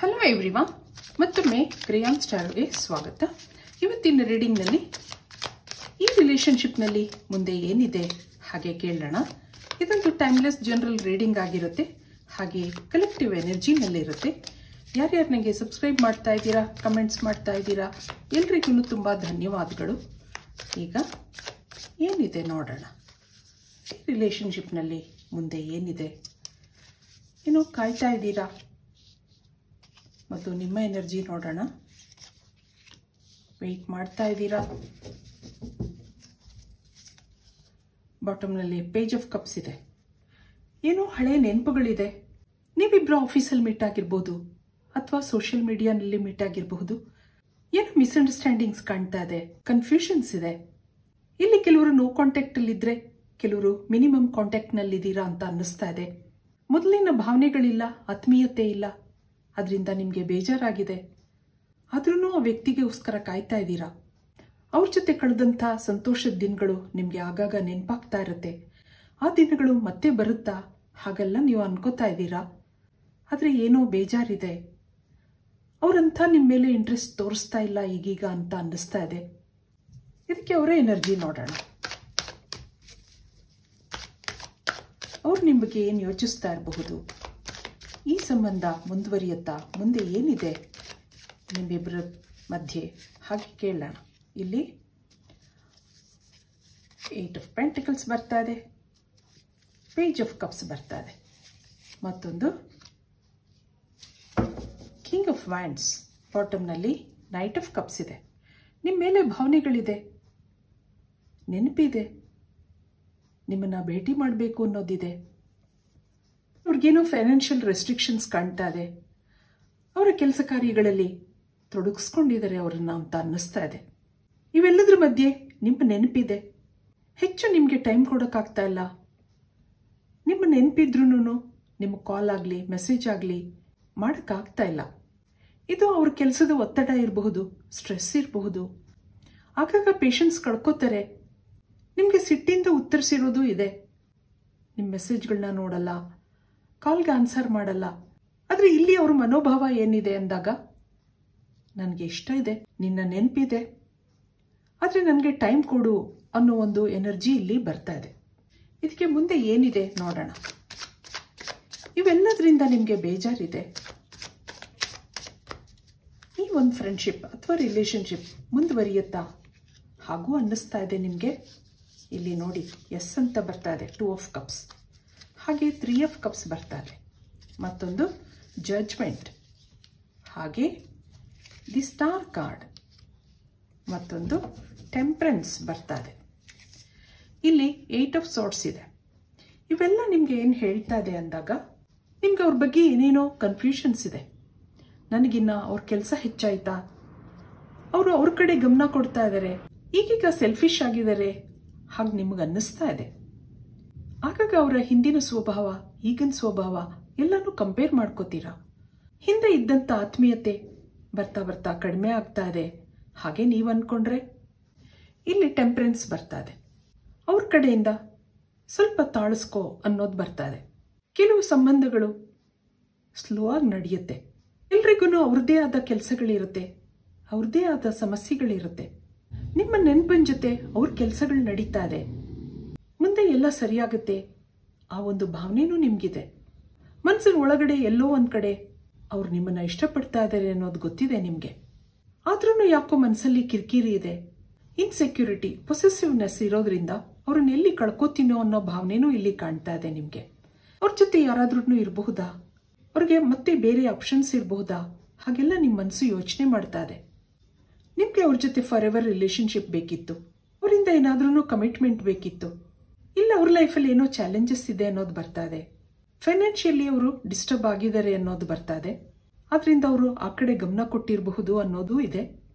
Hello everyone, ಮತ್ತೊಮ್ಮೆ ಕ್ರೇಯಾನ್ ಸ್ಟಾರ್ಗೆ ಸ್ವಾಗತ. ಇವತ್ತಿನ ರೀಡಿಂಗ್ನಲ್ಲಿ ಈ ರಿಲೇಶನ್ಶಿಪ್ನಲ್ಲಿ ಮುಂದೆ ಏನಿದೆ ಹಾಗೆ ಕೇಳೋಣ. ಇದೊಂದು ಟೈಮ್ಲೆಸ್ ಜನರಲ್ ರೀಡಿಂಗ್ ಆಗಿರುತ್ತೆ, ಹಾಗೆ ಕಲೆಕ್ಟಿವ್ ಎನರ್ಜಿನಲ್ಲಿರುತ್ತೆ. ಯಾರ್ಯಾರು ನನಗೆ ಸಬ್ಸ್ಕ್ರೈಬ್ ಮಾಡ್ತಾ ಇದ್ದೀರಾ, ಕಮೆಂಟ್ಸ್ ಮಾಡ್ತಾ ಇದ್ದೀರಾ, ಎಲ್ರಿಗೂ ತುಂಬ ಧನ್ಯವಾದಗಳು. ಈಗ ಏನಿದೆ ನೋಡೋಣ. ಈ ರಿಲೇಶನ್ಶಿಪ್ನಲ್ಲಿ ಮುಂದೆ ಏನಿದೆ, ಏನೋ ಕಾಯ್ತಾ ಇದ್ದೀರಾ ಮತ್ತು ನಿಮ್ಮ ಎನರ್ಜಿ ನೋಡೋಣ. ವೆಯ್ಟ್ ಮಾಡ್ತಾ ಇದ್ದೀರಾ. ಬಾಟಮ್ನಲ್ಲಿ ಪೇಜ್ ಆಫ್ ಕಪ್ಸ್ ಇದೆ. ಏನೋ ಹಳೆ ನೆನಪುಗಳಿದೆ. ನೀವಿಬ್ಬರು ಆಫೀಸಲ್ಲಿ ಮೀಟ್ ಆಗಿರ್ಬೋದು ಅಥವಾ ಸೋಷಿಯಲ್ ಮೀಡಿಯಾನಲ್ಲಿ ಮೀಟ್ ಆಗಿರಬಹುದು. ಏನೋ ಮಿಸ್ಅಂಡರ್ಸ್ಟ್ಯಾಂಡಿಂಗ್ಸ್ ಕಾಣ್ತಾ ಇದೆ, ಕನ್ಫ್ಯೂಷನ್ಸ್ ಇದೆ. ಇಲ್ಲಿ ಕೆಲವರು ನೋ ಕಾಂಟ್ಯಾಕ್ಟಲ್ಲಿದ್ದರೆ, ಕೆಲವರು ಮಿನಿಮಮ್ ಕಾಂಟ್ಯಾಕ್ಟ್ನಲ್ಲಿದ್ದೀರಾ ಅಂತ ಅನ್ನಿಸ್ತಾ ಇದೆ. ಮೊದಲಿನ ಭಾವನೆಗಳಿಲ್ಲ, ಆತ್ಮೀಯತೆ ಇಲ್ಲ, ಅದರಿಂದ ನಿಮಗೆ ಬೇಜಾರಾಗಿದೆ. ಆದ್ರೂ ಆ ವ್ಯಕ್ತಿಗೋಸ್ಕರ ಕಾಯ್ತಾ ಇದ್ದೀರಾ. ಅವ್ರ ಜೊತೆ ಕಳೆದಂಥ ಸಂತೋಷದ ದಿನಗಳು ನಿಮಗೆ ಆಗಾಗ ನೆನಪಾಗ್ತಾ ಇರುತ್ತೆ. ಆ ದಿನಗಳು ಮತ್ತೆ ಬರುತ್ತಾ ಹಾಗೆಲ್ಲ ನೀವು ಅನ್ಕೋತಾ ಇದ್ದೀರಾ. ಆದರೆ ಏನೋ ಬೇಜಾರಿದೆ. ಅವರಂಥ ನಿಮ್ಮ ಮೇಲೆ ಇಂಟ್ರೆಸ್ಟ್ ತೋರಿಸ್ತಾ ಇಲ್ಲ ಈಗೀಗ ಅಂತ ಅನ್ನಿಸ್ತಾ ಇದೆ. ಇದಕ್ಕೆ ಅವರೇ ಎನರ್ಜಿ ನೋಡೋಣ. ಅವ್ರು ನಿಮ್ಮ ಬಗ್ಗೆ ಏನು ಯೋಚಿಸ್ತಾ ಇರಬಹುದು, ಈ ಸಂಬಂಧ ಮುಂದುವರಿಯುತ್ತಾ, ಮುಂದೆ ಏನಿದೆ ನಿಮ್ಮಿಬ್ಬರ ಮಧ್ಯೆ ಹಾಗೆ ಕೇಳೋಣ. ಇಲ್ಲಿ 8 ಆಫ್ ಪೆಂಟಿಕಲ್ಸ್ ಬರ್ತಾ ಇದೆ, ಪೇಜ್ ಆಫ್ ಕಪ್ಸ್ ಬರ್ತಾ ಇದೆ, ಮತ್ತೊಂದು ಕಿಂಗ್ ಆಫ್ ವ್ಯಾಂಡ್ಸ್. ಬಾಟಮ್ನಲ್ಲಿ ನೈಟ್ ಆಫ್ ಕಪ್ಸ್ ಇದೆ. ನಿಮ್ಮ ಮೇಲೆ ಭಾವನೆಗಳಿದೆ, ನೆನಪಿದೆ, ನಿಮ್ಮನ್ನು ಭೇಟಿ ಮಾಡಬೇಕು ಅನ್ನೋದಿದೆ. ಅವ್ರಿಗೇನೋ ಫೈನಾನ್ಷಿಯಲ್ ರೆಸ್ಟ್ರಿಕ್ಷನ್ಸ್ ಕಾಣ್ತಾ ಇದೆ. ಅವರ ಕೆಲಸ ಕಾರ್ಯಗಳಲ್ಲಿ ತೊಡಗಿಸ್ಕೊಂಡಿದ್ದಾರೆ ಅವರನ್ನು ಅಂತ ಅನ್ನಿಸ್ತಾ ಇದೆ. ಇವೆಲ್ಲದರ ಮಧ್ಯೆ ನಿಮ್ಮ ನೆನಪಿದೆ. ಹೆಚ್ಚು ನಿಮಗೆ ಟೈಮ್ ಕೊಡೋಕ್ಕಾಗ್ತಾ ಇಲ್ಲ. ನಿಮ್ಮ ನೆನಪಿದ್ರೂ ನಿಮಗೆ ಕಾಲ್ ಆಗಲಿ ಮೆಸೇಜ್ ಆಗಲಿ ಮಾಡೋಕ್ಕಾಗ್ತಾ ಇಲ್ಲ. ಇದು ಅವ್ರ ಕೆಲಸದ ಒತ್ತಡ ಇರಬಹುದು, ಸ್ಟ್ರೆಸ್ ಇರಬಹುದು. ಆಗಾಗ ಪೇಷನ್ಸ್ ಕಳ್ಕೋತಾರೆ. ನಿಮಗೆ ಸಿಟ್ಟಿಂದ ಉತ್ತರಿಸಿರೋದು ಇದೆ. ನಿಮ್ಮ ಮೆಸೇಜ್ಗಳನ್ನ ನೋಡಲ್ಲ, ಕಾಲ್ಗೆ ಆನ್ಸರ್ ಮಾಡಲ್ಲ. ಆದರೆ ಇಲ್ಲಿ ಅವ್ರ ಮನೋಭಾವ ಏನಿದೆ ಅಂದಾಗ, ನನಗೆ ಇಷ್ಟ ಇದೆ, ನಿನ್ನ ನೆನಪಿದೆ, ಆದರೆ ನನಗೆ ಟೈಮ್ ಕೊಡು ಅನ್ನೋ ಒಂದು ಎನರ್ಜಿ ಇಲ್ಲಿ ಬರ್ತಾ ಇದೆ. ಇದಕ್ಕೆ ಮುಂದೆ ಏನಿದೆ ನೋಡೋಣ. ಇವೆಲ್ಲದರಿಂದ ನಿಮಗೆ ಬೇಜಾರಿದೆ. ಈ ಒಂದು ಫ್ರೆಂಡ್ಶಿಪ್ ಅಥವಾ ರಿಲೇಶನ್ಶಿಪ್ ಮುಂದುವರಿಯುತ್ತಾ ಹಾಗೂ ಅನ್ನಿಸ್ತಾ ಇದೆ ನಿಮಗೆ. ಇಲ್ಲಿ ನೋಡಿ, ಎಸ್ ಅಂತ ಬರ್ತಾ ಇದೆ, 2 ಆಫ್ ಕಪ್ಸ್, ಹಾಗೆ 3 ಆಫ್ ಕಪ್ಸ್ ಬರ್ತಾ ಇದೆ, ಮತ್ತೊಂದು ಜಡ್ಜ್ಮೆಂಟ್, ಹಾಗೆ ದಿ ಸ್ಟಾರ್ ಕಾರ್ಡ್, ಮತ್ತೊಂದು ಟೆಂಪರೆನ್ಸ್ ಬರ್ತಾ ಇದೆ. ಇಲ್ಲಿ 8 ಆಫ್ ಸೋರ್ಟ್ಸ್ ಇದೆ. ಇವೆಲ್ಲ ನಿಮಗೆ ಏನು ಹೇಳ್ತಾ ಇದೆ ಅಂದಾಗ, ನಿಮ್ಗೆ ಅವ್ರ ಬಗ್ಗೆ ಏನೇನೋ ಕನ್ಫ್ಯೂಷನ್ಸ್ ಇದೆ. ನನಗಿನ್ನ ಅವ್ರ ಕೆಲಸ ಹೆಚ್ಚಾಯ್ತಾ, ಅವರು ಅವ್ರ ಕಡೆ ಗಮನ ಕೊಡ್ತಾ ಇದ್ದಾರೆ, ಈಗೀಗ ಸೆಲ್ಫಿಶ್ ಆಗಿದ್ದಾರೆ ಹಾಗೆ ನಿಮಗೆ ಅನ್ನಿಸ್ತಾ ಇದೆ. ಆಗಾಗ ಅವರ ಹಿಂದಿನ ಸ್ವಭಾವ ಈಗಿನ ಸ್ವಭಾವ ಎಲ್ಲನೂ ಕಂಪೇರ್ ಮಾಡ್ಕೋತೀರಾ. ಹಿಂದೆ ಇದ್ದಂಥ ಆತ್ಮೀಯತೆ ಬರ್ತಾ ಬರ್ತಾ ಕಡಿಮೆ ಆಗ್ತಾ ಇದೆ ಹಾಗೆ ನೀವು ಅಂದ್ಕೊಂಡ್ರೆ. ಇಲ್ಲಿ ಟೆಂಪರೆನ್ಸ್ ಬರ್ತಾ ಇದೆ. ಅವ್ರ ಕಡೆಯಿಂದ ಸ್ವಲ್ಪ ತಾಳಿಸ್ಕೋ ಅನ್ನೋದು ಬರ್ತಾ ಇದೆ. ಕೆಲವು ಸಂಬಂಧಗಳು ಸ್ಲೋ ಆಗಿ ನಡೆಯುತ್ತೆ. ಎಲ್ರಿಗೂ ಅವ್ರದ್ದೇ ಆದ ಕೆಲಸಗಳಿರುತ್ತೆ, ಅವ್ರದ್ದೇ ಆದ ಸಮಸ್ಯೆಗಳಿರುತ್ತೆ. ನಿಮ್ಮ ನೆನಪಿನ ಜೊತೆ ಅವ್ರ ಕೆಲಸಗಳು ನಡೀತಾ ಇದೆ. ಮುಂದೆ ಎಲ್ಲ ಸರಿಯಾಗುತ್ತೆ ಆ ಒಂದು ಭಾವನೆನೂ ನಿಮಗಿದೆ. ಮನಸ್ಸಿನ ಒಳಗಡೆ ಎಲ್ಲೋ ಒಂದು ಕಡೆ ಅವ್ರು ನಿಮ್ಮನ್ನು ಇಷ್ಟಪಡ್ತಾ ಇದ್ದಾರೆ ಅನ್ನೋದು ಗೊತ್ತಿದೆ ನಿಮಗೆ. ಆದ್ರೂ ಯಾಕೋ ಮನಸ್ಸಲ್ಲಿ ಕಿರಿಕಿರಿ ಇದೆ, ಇನ್ಸೆಕ್ಯೂರಿಟಿ, ಪೊಸೆಸಿವ್ನೆಸ್ ಇರೋದ್ರಿಂದ ಅವ್ರನ್ನ ಎಲ್ಲಿ ಕಳ್ಕೋತೀನೋ ಅನ್ನೋ ಭಾವನೆನೂ ಇಲ್ಲಿ ಕಾಣ್ತಾ ಇದೆ ನಿಮಗೆ. ಅವ್ರ ಜೊತೆ ಯಾರಾದ್ರೂ ಇರಬಹುದಾ, ಅವ್ರಿಗೆ ಮತ್ತೆ ಬೇರೆ ಆಪ್ಷನ್ಸ್ ಇರಬಹುದಾ, ಹಾಗೆಲ್ಲ ನಿಮ್ಮ ಮನಸ್ಸು ಯೋಚನೆ ಮಾಡ್ತಾ ಇದೆ. ನಿಮಗೆ ಅವ್ರ ಜೊತೆ ಫಾರ್ ಎವರ್ ರಿಲೇಶನ್ಶಿಪ್ ಬೇಕಿತ್ತು, ಅವರಿಂದ ಏನಾದ್ರೂ ಕಮಿಟ್ಮೆಂಟ್ ಬೇಕಿತ್ತು. ಇಲ್ಲ, ಅವ್ರ ಲೈಫಲ್ಲಿ ಏನೋ ಚಾಲೆಂಜಸ್ ಇದೆ ಅನ್ನೋದು ಬರ್ತಾ ಇದೆ. ಫೈನಾನ್ಷಿಯಲಿ ಅವರು ಡಿಸ್ಟರ್ಬ್ ಆಗಿದ್ದಾರೆ ಅನ್ನೋದು ಬರ್ತಾ ಇದೆ. ಆದ್ರಿಂದ ಅವರು ಆ ಕಡೆ ಗಮನ ಕೊಟ್ಟಿರಬಹುದು ಅನ್ನೋದು ಇದೆ.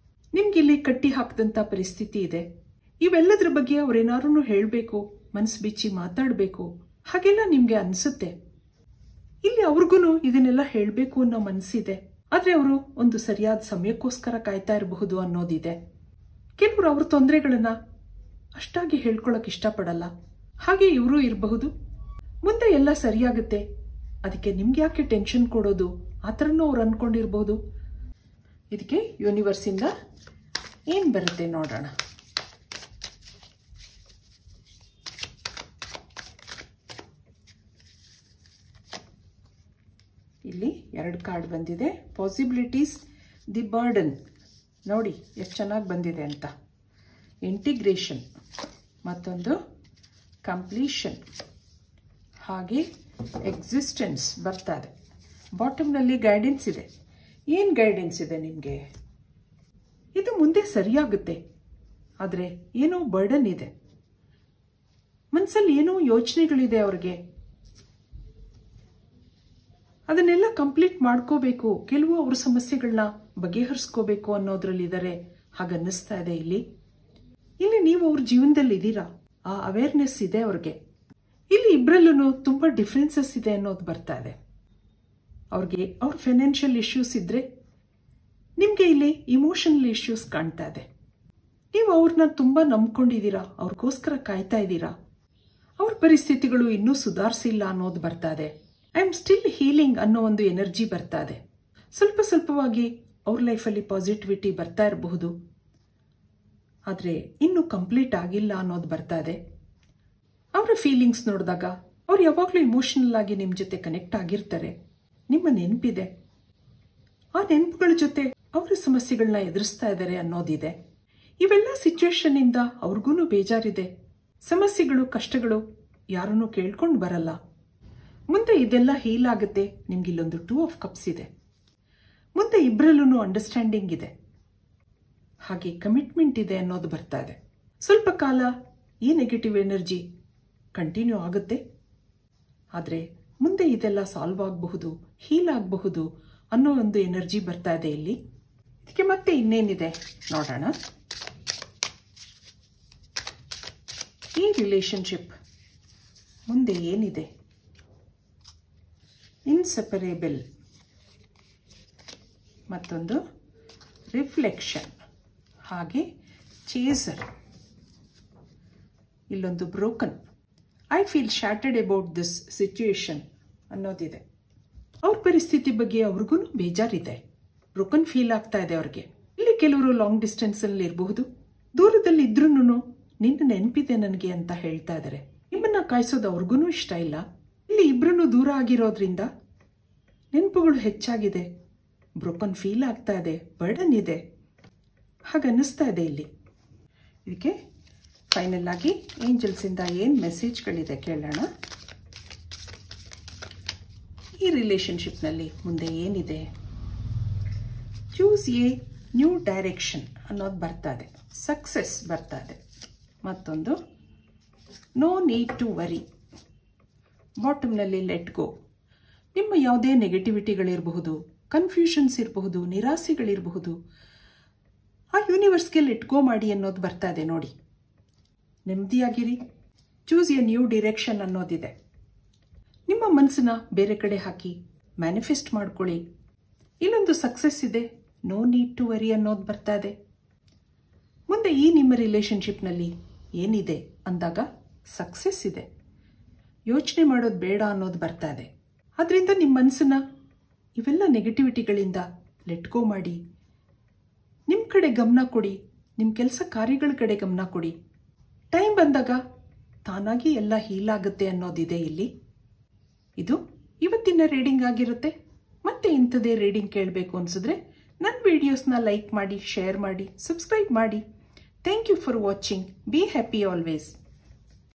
ನಿಮ್ಗೆ ಇಲ್ಲಿ ಕಟ್ಟಿ ಹಾಕಿದಂಥ ಪರಿಸ್ಥಿತಿ ಇದೆ. ಇವೆಲ್ಲದ್ರ ಬಗ್ಗೆ ಅವ್ರೇನಾದ್ರೂ ಹೇಳಬೇಕು, ಮನಸ್ಸು ಬಿಚ್ಚಿ ಮಾತಾಡಬೇಕು, ಹಾಗೆಲ್ಲ ನಿಮಗೆ ಅನಿಸುತ್ತೆ. ಇಲ್ಲಿ ಅವ್ರಿಗೂ ಇದನ್ನೆಲ್ಲ ಹೇಳಬೇಕು ಅನ್ನೋ ಮನಸ್ಸಿದೆ. ಆದರೆ ಅವರು ಒಂದು ಸರಿಯಾದ ಸಮಯಕ್ಕೋಸ್ಕರ ಕಾಯ್ತಾ ಇರಬಹುದು ಅನ್ನೋದಿದೆ. ಕೆಲವರು ಅವ್ರ ತೊಂದರೆಗಳನ್ನ ಅಷ್ಟಾಗಿ ಹೇಳ್ಕೊಳಕ್ ಇಷ್ಟಪಡಲ್ಲ. ಹಾಗೆ ಇವರು ಇರಬಹುದು. ಮುಂದೆ ಎಲ್ಲ ಸರಿಯಾಗುತ್ತೆ, ಅದಕ್ಕೆ ನಿಮ್ಗೆ ಯಾಕೆ ಟೆನ್ಷನ್ ಕೊಡೋದು ಆ ಥರನೂ ಅವ್ರು ಅಂದ್ಕೊಂಡಿರ್ಬೋದು. ಇದಕ್ಕೆ ಯೂನಿವರ್ಸಿಂದ ಏನು ಬರುತ್ತೆ ನೋಡೋಣ. ಇಲ್ಲಿ 2 ಕಾರ್ಡ್ ಬಂದಿದೆ. ಪಾಸಿಬಿಲಿಟೀಸ್, ದಿ ಬರ್ಡನ್, ನೋಡಿ ಎಷ್ಟು ಚೆನ್ನಾಗಿ ಬಂದಿದೆ ಅಂತ. ಇಂಟಿಗ್ರೇಷನ್, ಮತ್ತೊಂದು ಕಂಪ್ಲೀಷನ್, ಹಾಗೆ ಎಕ್ಸಿಸ್ಟೆನ್ಸ್ ಬರ್ತಾ ಇದೆ. ಬಾಟಮ್ನಲ್ಲಿ ಗೈಡೆನ್ಸ್ ಇದೆ. ಏನು ಗೈಡೆನ್ಸ್ ಇದೆ ನಿಮಗೆ? ಇದು ಮುಂದೆ ಸರಿಯಾಗುತ್ತೆ, ಆದರೆ ಏನೋ ಬರ್ಡನ್ ಇದೆ, ಮನಸ್ಸಲ್ಲಿ ಏನೋ ಯೋಚನೆಗಳಿದೆ ಅವ್ರಿಗೆ, ಅದನ್ನೆಲ್ಲ ಕಂಪ್ಲೀಟ್ ಮಾಡ್ಕೋಬೇಕು, ಕೆಲವು ಅವ್ರ ಸಮಸ್ಯೆಗಳನ್ನ ಬಗೆಹರಿಸ್ಕೋಬೇಕು ಅನ್ನೋದ್ರಲ್ಲಿದ್ದಾರೆ. ಹಾಗನ್ನಿಸ್ತಾ ಇದೆ ಇಲ್ಲಿ ನೀವು ಅವ್ರ ಜೀವನದಲ್ಲಿ ಇದ್ದೀರಾ, ಆ ಅವೇರ್ನೆಸ್ ಇದೆ ಅವ್ರಿಗೆ. ಇಲ್ಲಿ ಇಬ್ಬರಲ್ಲೂ ತುಂಬ ಡಿಫ್ರೆನ್ಸಸ್ ಇದೆ ಅನ್ನೋದು ಬರ್ತಾ ಇದೆ. ಅವ್ರಿಗೆ ಅವ್ರ ಫೈನಾನ್ಷಿಯಲ್ ಇಶ್ಯೂಸ್ ಇದ್ರೆ, ನಿಮಗೆ ಇಲ್ಲಿ ಇಮೋಷನಲ್ ಇಶ್ಯೂಸ್ ಕಾಣ್ತಾ ಇದೆ. ನೀವು ಅವ್ರನ್ನ ತುಂಬ ನಂಬ್ಕೊಂಡಿದ್ದೀರಾ, ಅವ್ರಿಗೋಸ್ಕರ ಕಾಯ್ತಾ ಇದ್ದೀರಾ. ಅವ್ರ ಪರಿಸ್ಥಿತಿಗಳು ಇನ್ನೂ ಸುಧಾರಿಸಿಲ್ಲ ಅನ್ನೋದು ಬರ್ತಾ ಇದೆ. ಐ ಆಮ್ ಸ್ಟಿಲ್ ಹೀಲಿಂಗ್ ಅನ್ನೋ ಒಂದು ಎನರ್ಜಿ ಬರ್ತಾ ಇದೆ. ಸ್ವಲ್ಪ ಸ್ವಲ್ಪವಾಗಿ ಅವ್ರ ಲೈಫಲ್ಲಿ ಪಾಸಿಟಿವಿಟಿ ಬರ್ತಾ ಇರಬಹುದು, ಆದರೆ ಇನ್ನೂ ಕಂಪ್ಲೀಟ್ ಆಗಿಲ್ಲ ಅನ್ನೋದು ಬರ್ತಾ ಇದೆ. ಅವರ ಫೀಲಿಂಗ್ಸ್ ನೋಡಿದಾಗ ಅವ್ರು ಯಾವಾಗಲೂ ಇಮೋಷನಲ್ ಆಗಿ ನಿಮ್ಮ ಜೊತೆ ಕನೆಕ್ಟ್ ಆಗಿರ್ತಾರೆ. ನಿಮ್ಮ ನೆನಪಿದೆ, ಆ ನೆನಪುಗಳ ಜೊತೆ ಅವರ ಸಮಸ್ಯೆಗಳನ್ನ ಎದುರಿಸ್ತಾ ಇದ್ದಾರೆ ಅನ್ನೋದಿದೆ. ಇವೆಲ್ಲ ಸಿಚುವೇಶನ್ ಇಂದ ಅವ್ರಿಗೂ ಬೇಜಾರಿದೆ. ಸಮಸ್ಯೆಗಳು, ಕಷ್ಟಗಳು ಯಾರನ್ನೂ ಕೇಳ್ಕೊಂಡು ಬರಲ್ಲ. ಮುಂದೆ ಇದೆಲ್ಲ ಹೀಲ್ ಆಗುತ್ತೆ. ನಿಮ್ಗೆ ಇಲ್ಲೊಂದು 2 ಆಫ್ ಕಪ್ಸ್ ಇದೆ. ಮುಂದೆ ಇಬ್ಬರಲ್ಲೂ ಅಂಡರ್ಸ್ಟ್ಯಾಂಡಿಂಗ್ ಇದೆ, ಹಾಗೆ ಕಮಿಟ್ಮೆಂಟ್ ಇದೆ ಅನ್ನೋದು ಬರ್ತಾ ಇದೆ. ಸ್ವಲ್ಪ ಕಾಲ ಈ ನೆಗೆಟಿವ್ ಎನರ್ಜಿ ಕಂಟಿನ್ಯೂ ಆಗುತ್ತೆ, ಆದರೆ ಮುಂದೆ ಇದೆಲ್ಲ ಸಾಲ್ವ್ ಆಗಬಹುದು, ಹೀಲ್ ಆಗಬಹುದು ಅನ್ನೋ ಒಂದು ಎನರ್ಜಿ ಬರ್ತಾ ಇದೆ ಇಲ್ಲಿ. ಇದಕ್ಕೆ ಮತ್ತೆ ಇನ್ನೇನಿದೆ ನೋಡೋಣ. ಈ ರಿಲೇಶನ್ಶಿಪ್ ಮುಂದೆ ಏನಿದೆ? ಇನ್ಸೆಪರೇಬಲ್, ಮತ್ತೊಂದು ರಿಫ್ಲೆಕ್ಷನ್, ಹಾಗೆ ಚೇಸರ್. ಇಲ್ಲೊಂದು broken, I feel shattered about this situation ಅನ್ನೋದಿದೆ. ಅವ್ರ ಪರಿಸ್ಥಿತಿ ಬಗ್ಗೆ ಅವ್ರಿಗೂ ಬೇಜಾರಿದೆ, ಬ್ರೋಕನ್ ಫೀಲ್ ಆಗ್ತಾ ಇದೆ ಅವ್ರಿಗೆ. ಇಲ್ಲಿ ಕೆಲವರು ಲಾಂಗ್ ಡಿಸ್ಟೆನ್ಸ್ ಅಲ್ಲಿ ಇರಬಹುದು, ದೂರದಲ್ಲಿ ಇದ್ರೂ ನಿನ್ನ ನೆನಪಿದೆ ನನಗೆ ಅಂತ ಹೇಳ್ತಾ ಇದ್ದಾರೆ. ನಿಮ್ಮನ್ನ ಕಾಯಿಸೋದು ಅವ್ರಿಗೂ ಇಷ್ಟ ಇಲ್ಲ. ಇಲ್ಲಿ ಇಬ್ರು ದೂರ ಆಗಿರೋದ್ರಿಂದ ನೆನಪುಗಳು ಹೆಚ್ಚಾಗಿದೆ, ಬ್ರೋಕನ್ ಫೀಲ್ ಆಗ್ತಾ ಇದೆ, ಬರ್ಡನ್ ಇದೆ, ಹಾಗನ್ನಿಸ್ತಾ ಇದೆ ಇಲ್ಲಿ. ಇದಕ್ಕೆ ಫೈನಲ್ ಆಗಿ ಏಂಜಲ್ಸ್ ಇಂದ ಏನು ಮೆಸೇಜ್ಗಳಿದೆ ಕೇಳೋಣ. ಈ ರಿಲೇಶನ್ಶಿಪ್ನಲ್ಲಿ ಮುಂದೆ ಏನಿದೆ? ಚೂಸ್ ಎ ನ್ಯೂ ಡೈರೆಕ್ಷನ್ ಅನ್ನೋದು ಬರ್ತಾ ಇದೆ, ಸಕ್ಸಸ್ ಬರ್ತಾ ಇದೆ, ಮತ್ತೊಂದು ನೋ ನೀಡ್ ಟು ವರಿ. ಬಾಟಮ್ನಲ್ಲಿ ಲೆಟ್ ಗೋ. ನಿಮ್ಮ ಯಾವುದೇ ನೆಗೆಟಿವಿಟಿಗಳಿರಬಹುದು, ಕನ್ಫ್ಯೂಷನ್ಸ್ ಇರಬಹುದು, ನಿರಾಸೆಗಳಿರಬಹುದು, ಆ ಯೂನಿವರ್ಸ್ಗೆ ಲೆಟ್ ಗೋ ಮಾಡಿ ಅನ್ನೋದು ಬರ್ತಾ ಇದೆ ನೋಡಿ. ನೆಮ್ಮದಿಯಾಗಿರಿ. ಚೂಸ್ ಎ ನ್ಯೂ ಡಿರೆಕ್ಷನ್ ಅನ್ನೋದಿದೆ. ನಿಮ್ಮ ಮನಸ್ಸನ್ನ ಬೇರೆ ಕಡೆ ಹಾಕಿ ಮ್ಯಾನಿಫೆಸ್ಟ್ ಮಾಡ್ಕೊಳ್ಳಿ. ಇಲ್ಲೊಂದು ಸಕ್ಸಸ್ ಇದೆ, ನೋ ನೀಡ್ ಟು ವರಿ ಅನ್ನೋದು ಬರ್ತಾ ಇದೆ. ಮುಂದೆ ಈ ನಿಮ್ಮ ರಿಲೇಶನ್ಶಿಪ್ನಲ್ಲಿ ಏನಿದೆ ಅಂದಾಗ ಸಕ್ಸಸ್ ಇದೆ, ಯೋಚನೆ ಮಾಡೋದು ಬೇಡ ಅನ್ನೋದು ಬರ್ತಾ ಇದೆ. ಆದ್ರಿಂದ ನಿಮ್ಮ ಮನಸ್ಸನ್ನ ಇವೆಲ್ಲ ನೆಗೆಟಿವಿಟಿಗಳಿಂದ ಲೆಟ್ ಗೋ ಮಾಡಿ, ನಿಮ್ಮ ಕಡೆ ಗಮನ ಕೊಡಿ, ನಿಮ್ಮ ಕೆಲಸ ಕಾರ್ಯಗಳ ಕಡೆ ಗಮನ ಕೊಡಿ. ಟೈಮ್ ಬಂದಾಗ ತಾನಾಗಿ ಎಲ್ಲ ಹೀಲ್ ಆಗುತ್ತೆ ಅನ್ನೋದಿದೆ ಇಲ್ಲಿ. ಇದು ಇವತ್ತಿನ ರೀಡಿಂಗ್ ಆಗಿರುತ್ತೆ. ಮತ್ತೆ ಇಂಥದೇ ರೀಡಿಂಗ್ ಕೇಳಬೇಕು ಅನ್ಸಿದ್ರೆ ನನ್ನ ವಿಡಿಯೋಸ್ನ ಲೈಕ್ ಮಾಡಿ, ಶೇರ್ ಮಾಡಿ, ಸಬ್ಸ್ಕ್ರೈಬ್ ಮಾಡಿ. Thank you for watching. Be happy always.